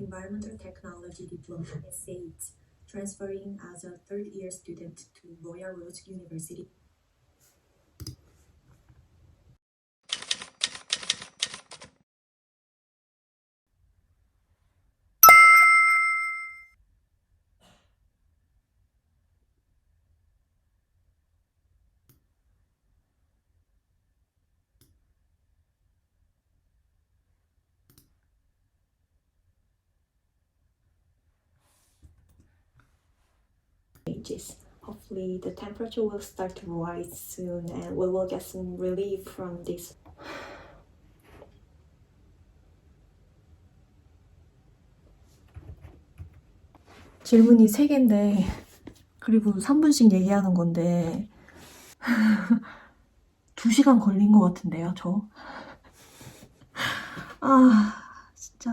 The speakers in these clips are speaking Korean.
Environmental Technology Diploma at SAIT, transferring as a third-year student to Royal Roads University. Hopefully the temperature will start to rise soon and we will get some relief from this. 질문이 3개인데 그리고 3분씩 얘기하는 건데 2시간 걸린 것 같은데요, 저? 진짜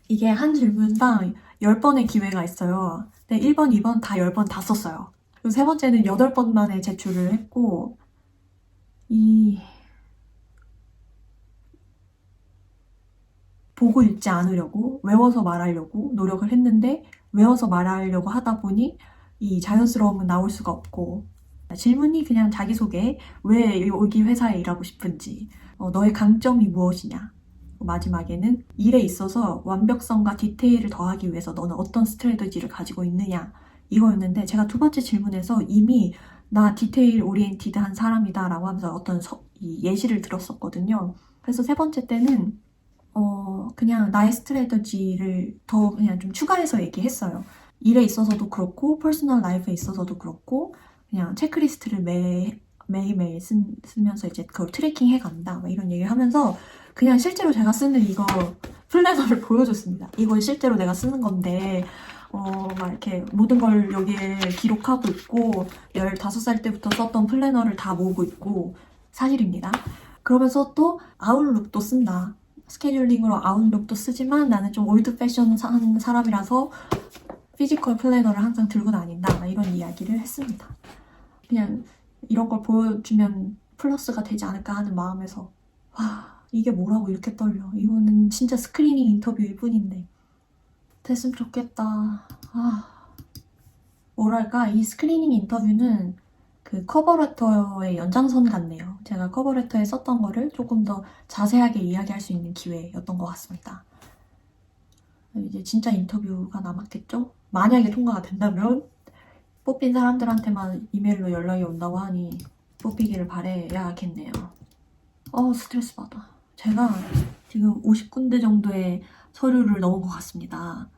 이게 한 질문당 10번의 기회가 있어요. 근데 1번, 2번 다 10번 다 썼어요. 그리고 3번째는 8번 만에 제출을 했고 보고 읽지 않으려고 외워서 말하려고 노력을 했는데 외워서 말하려고 하다 보니 이 자연스러움은 나올 수가 없고 질문이 그냥 자기소개, 왜 여기 회사에 일하고 싶은지, 너의 강점이 무엇이냐, 마지막에는 일에 있어서 완벽성과 디테일을 더하기 위해서 너는 어떤 스트래티지를 가지고 있느냐 이거였는데 제가 2번째 질문에서 이미 나 디테일 오리엔티드한 사람이다 라고 하면서 어떤 이 예시를 들었었거든요. 그래서 3번째 때는 그냥 나의 스트래터지를 더 그냥 좀 추가해서 얘기했어요. 일에 있어서도 그렇고 퍼스널 라이프에 있어서도 그렇고 그냥 체크리스트를 매일매일 쓰면서 이제 그걸 트래킹 해간다 이런 얘기를 하면서 그냥 실제로 제가 쓰는 이거 플래너를 보여줬습니다. 이걸 실제로 내가 쓰는 건데 막 이렇게 모든 걸 여기에 기록하고 있고 15살 때부터 썼던 플래너를 다 모으고 있고 사실입니다. 그러면서 또 아웃룩도 쓴다. 스케줄링으로 아웃룩도 쓰지만 나는 좀 올드 패션 하는 사람이라서 피지컬 플래너를 항상 들고 다닌다 이런 이야기를 했습니다. 그냥 이런 걸 보여주면 플러스가 되지 않을까 하는 마음에서 와 이게 뭐라고 이렇게 떨려. 이거는 진짜 스크리닝 인터뷰일 뿐인데 됐으면 좋겠다. 뭐랄까 이 스크리닝 인터뷰는 그 커버레터의 연장선 같네요. 제가 커버레터에 썼던 거를 조금 더 자세하게 이야기할 수 있는 기회였던 것 같습니다. 이제 진짜 인터뷰가 남았겠죠? 만약에 통과가 된다면 뽑힌 사람들한테만 이메일로 연락이 온다고 하니 뽑히기를 바라야겠네요. 스트레스 받아. 제가 지금 50군데 정도의 서류를 넣은 것 같습니다.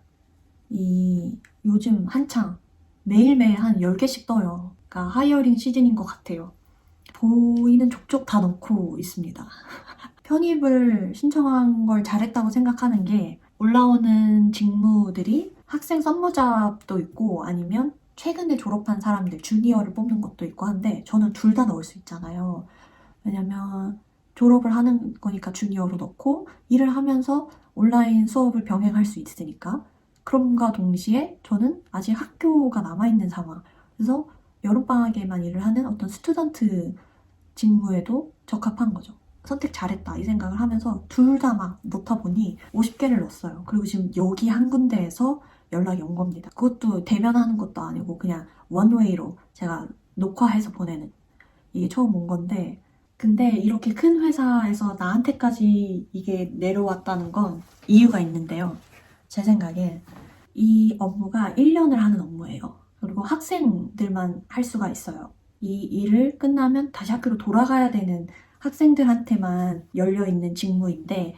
요즘 한창 매일매일 한 10개씩 떠요. 그러니까 하이어링 시즌인 것 같아요. 보이는 족족 다 넣고 있습니다. 편입을 신청한 걸 잘했다고 생각하는 게 올라오는 직무들이 학생 썸머잡도 있고 아니면 최근에 졸업한 사람들 주니어를 뽑는 것도 있고 한데 저는 둘 다 넣을 수 있잖아요. 왜냐면 졸업을 하는 거니까 주니어로 넣고 일을 하면서 온라인 수업을 병행할 수 있으니까. 그럼과 동시에 저는 아직 학교가 남아있는 상황. 그래서 여름방학에만 일을 하는 어떤 스튜던트 직무에도 적합한 거죠. 선택 잘했다 이 생각을 하면서 둘 다 막 넣다 보니 50개를 넣었어요. 그리고 지금 여기 한 군데에서 연락이 온 겁니다. 그것도 대면하는 것도 아니고 그냥 원웨이로 제가 녹화해서 보내는 이게 처음 온 건데 근데 이렇게 큰 회사에서 나한테까지 이게 내려왔다는 건 이유가 있는데요. 제 생각에 이 업무가 1년을 하는 업무예요. 그리고 학생들만 할 수가 있어요. 이 일을 끝나면 다시 학교로 돌아가야 되는 학생들한테만 열려있는 직무인데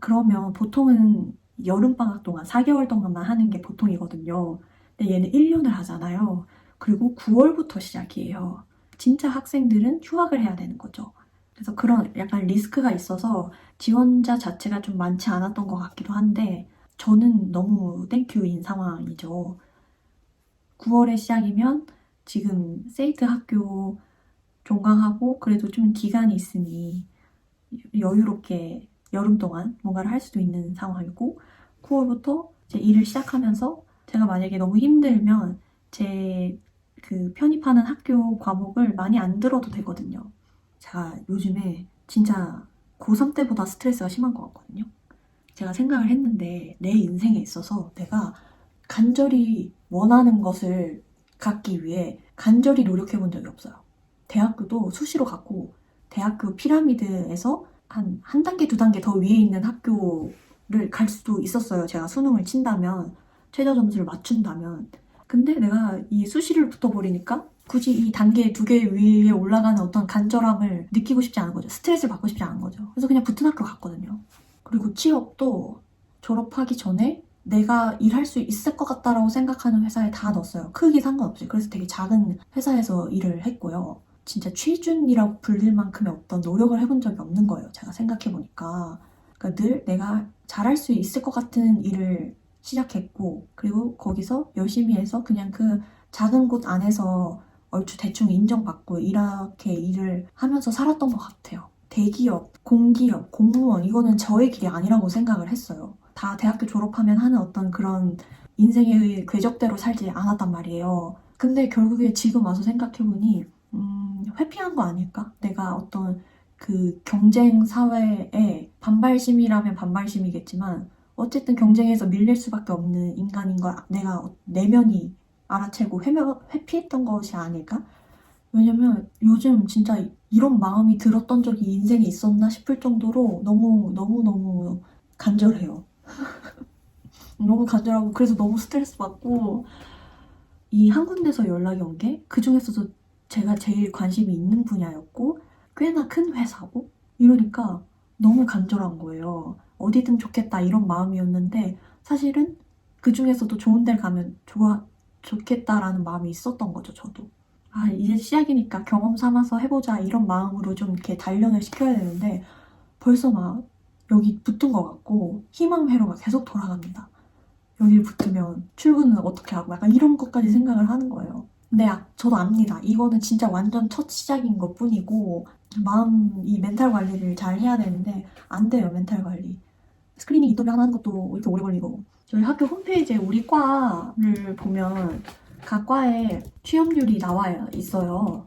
그러면 보통은 여름방학 동안 4개월 동안만 하는 게 보통이거든요. 근데 얘는 1년을 하잖아요. 그리고 9월부터 시작이에요. 진짜 학생들은 휴학을 해야 되는 거죠. 그래서 그런 약간 리스크가 있어서 지원자 자체가 좀 많지 않았던 것 같기도 한데 저는 너무 땡큐인 상황이죠. 9월에 시작이면 지금 세이트 학교 종강하고 그래도 좀 기간이 있으니 여유롭게 여름 동안 뭔가를 할 수도 있는 상황이고 9월부터 이제 일을 시작하면서 제가 만약에 너무 힘들면 제 그 편입하는 학교 과목을 많이 안 들어도 되거든요. 제가 요즘에 진짜 고3 때보다 스트레스가 심한 것 같거든요. 제가 생각을 했는데 내 인생에 있어서 내가 간절히 원하는 것을 갖기 위해 간절히 노력해 본 적이 없어요. 대학교도 수시로 갔고 대학교 피라미드에서 한 단계, 두 단계 더 위에 있는 학교를 갈 수도 있었어요. 제가 수능을 친다면, 최저 점수를 맞춘다면. 근데 내가 이 수시를 붙어버리니까 굳이 이 단계 두 개 위에 올라가는 어떤 간절함을 느끼고 싶지 않은 거죠. 스트레스를 받고 싶지 않은 거죠. 그래서 그냥 붙은 학교 갔거든요. 그리고 취업도 졸업하기 전에 내가 일할 수 있을 것 같다라고 생각하는 회사에 다 넣었어요. 크기 상관없이. 그래서 되게 작은 회사에서 일을 했고요. 진짜 취준이라고 불릴 만큼의 어떤 노력을 해본 적이 없는 거예요. 제가 생각해보니까. 그러니까 늘 내가 잘할 수 있을 것 같은 일을 시작했고, 그리고 거기서 열심히 해서 그냥 그 작은 곳 안에서 얼추 대충 인정받고 이렇게 일을 하면서 살았던 것 같아요. 대기업, 공기업, 공무원 이거는 저의 길이 아니라고 생각을 했어요. 다 대학교 졸업하면 하는 어떤 그런 인생의 궤적대로 살지 않았단 말이에요. 근데 결국에 지금 와서 생각해보니 회피한 거 아닐까? 내가 어떤 그 경쟁 사회에 반발심이라면 반발심이겠지만 어쨌든 경쟁에서 밀릴 수밖에 없는 인간인 걸 내가 내면이 알아채고 회피했던 것이 아닐까? 왜냐면 요즘 진짜 이런 마음이 들었던 적이 인생에 있었나 싶을 정도로 너무 간절해요. 너무 간절하고 그래서 너무 스트레스 받고 이 한 군데서 연락이 온 게 그중에서도 제가 제일 관심이 있는 분야였고 꽤나 큰 회사고 이러니까 너무 간절한 거예요. 어디든 좋겠다 이런 마음이었는데 사실은 그중에서도 좋은 데를 가면 좋겠다라는 마음이 있었던 거죠, 저도. 아, 이제 시작이니까 경험 삼아서 해보자 이런 마음으로 좀 이렇게 단련을 시켜야 되는데 벌써 막 여기 붙은 것 같고 희망 회로가 계속 돌아갑니다. 여기를 붙으면 출근은 어떻게 하고 약간 이런 것까지 생각을 하는 거예요. 근데 저도 압니다. 이거는 진짜 완전 첫 시작인 것 뿐이고 이 멘탈 관리를 잘 해야 되는데 안 돼요, 멘탈 관리. 스크리닝 인터뷰 하나 하는 것도 이렇게 오래 걸리고 저희 학교 홈페이지에 우리 과를 보면 각 과에 취업률이 나와 있어요.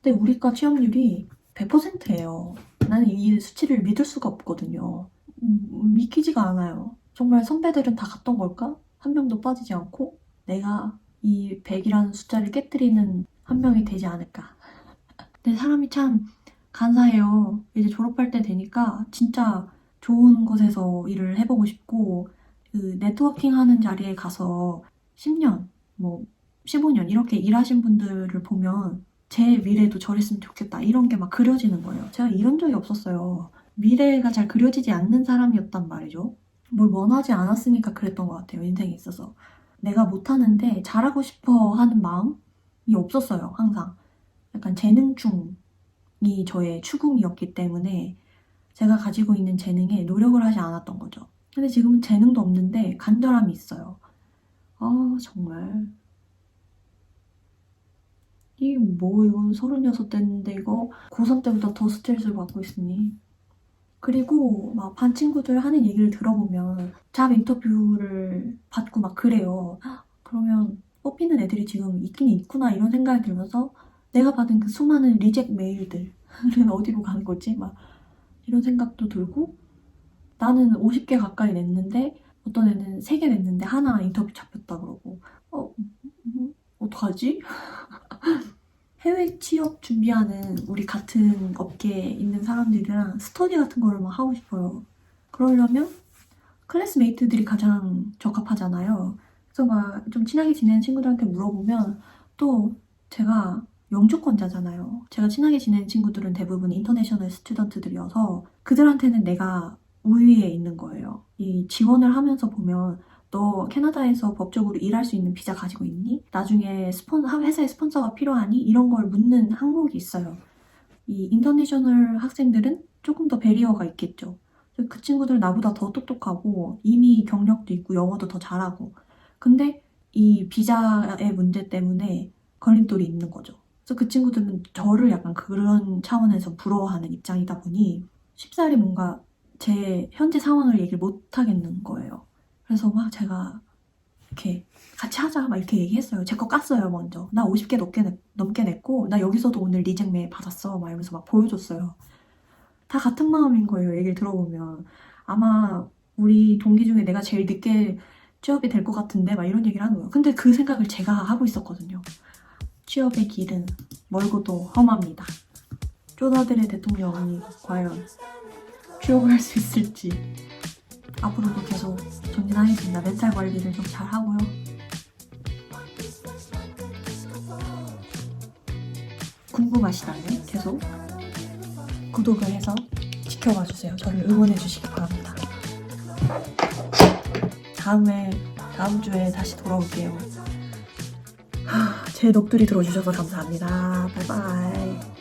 근데 우리 과 취업률이 100%예요. 나는 이 수치를 믿을 수가 없거든요. 믿기지가 않아요. 정말 선배들은 다 갔던 걸까? 한 명도 빠지지 않고 내가 이 100이라는 숫자를 깨뜨리는 한 명이 되지 않을까. 근데 사람이 참 간사해요. 이제 졸업할 때 되니까 진짜 좋은 곳에서 일을 해보고 싶고 그 네트워킹 하는 자리에 가서 10년, 뭐 15년 이렇게 일하신 분들을 보면 제 미래도 저랬으면 좋겠다 이런 게 막 그려지는 거예요. 제가 이런 적이 없었어요. 미래가 잘 그려지지 않는 사람이었단 말이죠. 뭘 원하지 않았으니까 그랬던 것 같아요. 인생에 있어서. 내가 못하는데 잘하고 싶어 하는 마음이 없었어요. 항상. 약간 재능충이 저의 추궁이었기 때문에 제가 가지고 있는 재능에 노력을 하지 않았던 거죠. 근데 지금은 재능도 없는데 간절함이 있어요. 아, 정말. 이게 뭐, 이건 36 됐는데 이거 고3 때보다 더 스트레스를 받고 있으니. 그리고 막 반 친구들 하는 얘기를 들어보면 잡 인터뷰를 받고 막 그래요. 그러면 뽑히는 애들이 지금 있긴 있구나 이런 생각이 들면서 내가 받은 그 수많은 리젝 메일들은 어디로 가는 거지? 막 이런 생각도 들고 나는 50개 가까이 냈는데 어떤 애는 3개 냈는데 하나 인터뷰 잡혔다 그러고 어떡하지? 해외 취업 준비하는 우리 같은 업계에 있는 사람들이랑 스터디 같은 거를 막 하고 싶어요. 그러려면 클래스메이트들이 가장 적합하잖아요. 그래서 막 좀 친하게 지내는 친구들한테 물어보면 또 제가 영주권자잖아요. 제가 친하게 지내는 친구들은 대부분 인터내셔널 스튜던트들이어서 그들한테는 내가 우위에 있는 거예요. 이 지원을 하면서 보면 너 캐나다에서 법적으로 일할 수 있는 비자 가지고 있니? 나중에 회사에 스폰서가 필요하니? 이런 걸 묻는 항목이 있어요. 이 인터내셔널 학생들은 조금 더 배리어가 있겠죠. 그 친구들은 나보다 더 똑똑하고 이미 경력도 있고 영어도 더 잘하고 근데 이 비자의 문제 때문에 걸림돌이 있는 거죠. 그래서 그 친구들은 저를 약간 그런 차원에서 부러워하는 입장이다 보니 쉽사리 뭔가 제 현재 상황을 얘기를 못 하겠는 거예요. 그래서 막 제가 이렇게 같이 하자 막 이렇게 얘기했어요. 제 거 깠어요 먼저. 나 50개 넘게 냈고 나 여기서도 오늘 리젝 메일 받았어 막 이러면서 막 보여줬어요. 다 같은 마음인 거예요. 얘기를 들어보면. 아마 우리 동기 중에 내가 제일 늦게 취업이 될 것 같은데 막 이런 얘기를 하는 거예요. 근데 그 생각을 제가 하고 있었거든요. 취업의 길은 멀고도 험합니다. 쪼다들의 대통령이 과연 취업을 할 수 있을지 앞으로도 계속 전진하겠습니다. 멘탈 관리를 좀 잘 하고요. 궁금하시다면 계속 구독을 해서 지켜봐 주세요. 저를 응원해 주시기 바랍니다. 다음 주에 다시 돌아올게요. 제 녹두리 들어주셔서 감사합니다. 바이바이.